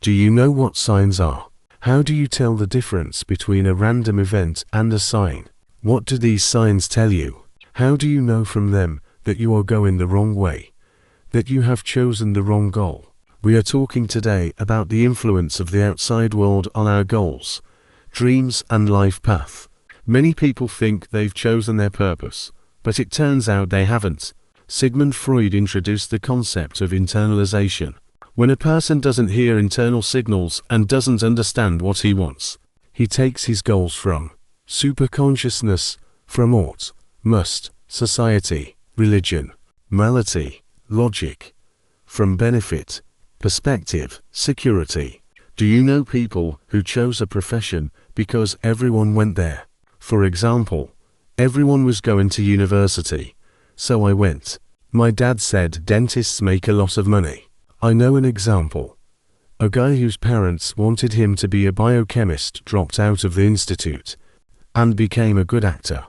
Do you know what signs are? How do you tell the difference between a random event and a sign? What do these signs tell you? How do you know from them that you are going the wrong way? That you have chosen the wrong goal? We are talking today about the influence of the outside world on our goals, dreams and life path. Many people think they've chosen their purpose, but it turns out they haven't. Sigmund Freud introduced the concept of internalization. When a person doesn't hear internal signals and doesn't understand what he wants, he takes his goals from superconsciousness, from ought, must, society, religion, morality, logic, from benefit, perspective, security. Do you know people who chose a profession because everyone went there? For example, everyone was going to university, so I went. My dad said dentists make a lot of money. I know an example. A guy whose parents wanted him to be a biochemist dropped out of the institute and became a good actor.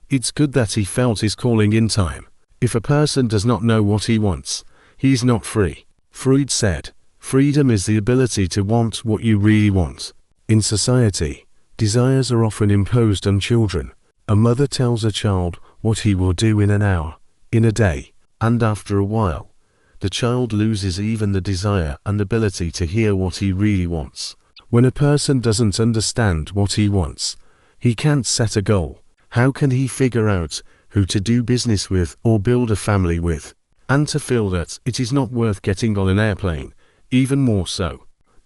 It's good that he felt his calling in time. If a person does not know what he wants, he's not free. Freud said, freedom is the ability to want what you really want. In society, desires are often imposed on children. A mother tells a child what he will do in an hour, in a day, and after a while, the child loses even the desire and ability to hear what he really wants. When a person doesn't understand what he wants, he can't set a goal. How can he figure out who to do business with or build a family with? And to feel that it is not worth getting on an airplane, even more so.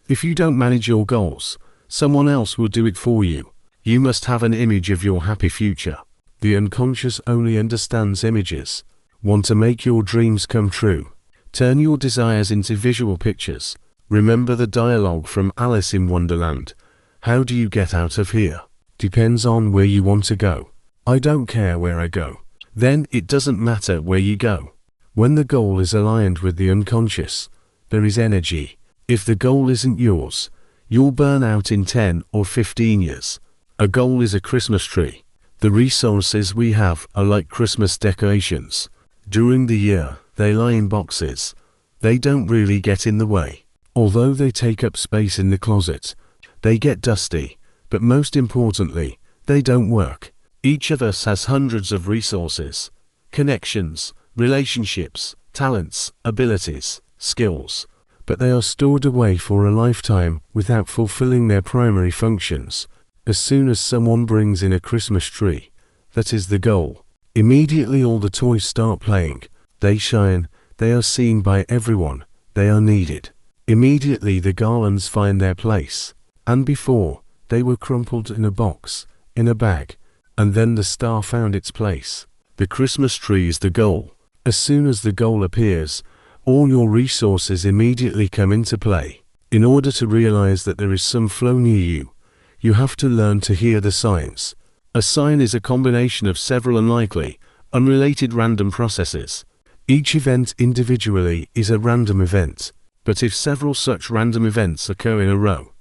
If you don't manage your goals, someone else will do it for you. You must have an image of your happy future. The unconscious only understands images. Want to make your dreams come true? Turn your desires into visual pictures. Remember the dialogue from Alice in Wonderland. How do you get out of here? Depends on where you want to go. I don't care where I go. Then it doesn't matter where you go. When the goal is aligned with the unconscious, there is energy. If the goal isn't yours, you'll burn out in 10 or 15 years. A goal is a Christmas tree. The resources we have are like Christmas decorations. During the year, they lie in boxes. They don't really get in the way. Although they take up space in the closet, they get dusty, but most importantly, they don't work. Each of us has hundreds of resources, connections, relationships, talents, abilities, skills, but they are stored away for a lifetime without fulfilling their primary functions. As soon as someone brings in a Christmas tree, that is the goal, immediately all the toys start playing. They shine, they are seen by everyone, they are needed. Immediately the garlands find their place, and before, they were crumpled in a box, in a bag, and then the star found its place. The Christmas tree is the goal. As soon as the goal appears, all your resources immediately come into play. In order to realize that there is some flow near you, you have to learn to hear the signs. A sign is a combination of several unlikely, unrelated random processes. Each event individually is a random event, but if several such random events occur in a row,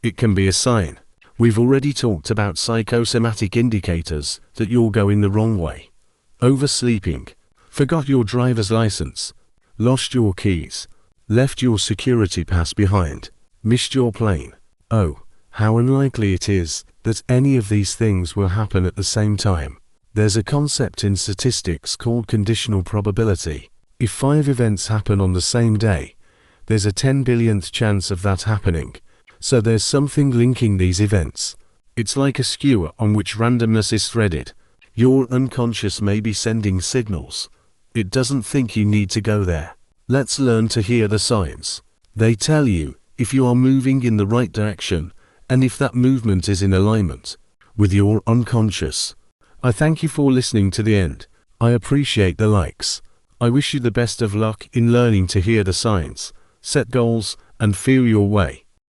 it can be a sign. We've already talked about psychosomatic indicators that you're going the wrong way. Oversleeping, forgot your driver's license, lost your keys, left your security pass behind, missed your plane. Oh, how unlikely it is that any of these things will happen at the same time. There's a concept in statistics called conditional probability. If 5 events happen on the same day, there's a 10 billionth chance of that happening. So there's something linking these events. It's like a skewer on which randomness is threaded. Your unconscious may be sending signals. It doesn't think you need to go there. Let's learn to hear the signs. They tell you if you are moving in the right direction and if that movement is in alignment with your unconscious. I thank you for listening to the end. I appreciate the likes. I wish you the best of luck in learning to hear the signs, set goals, and feel your way.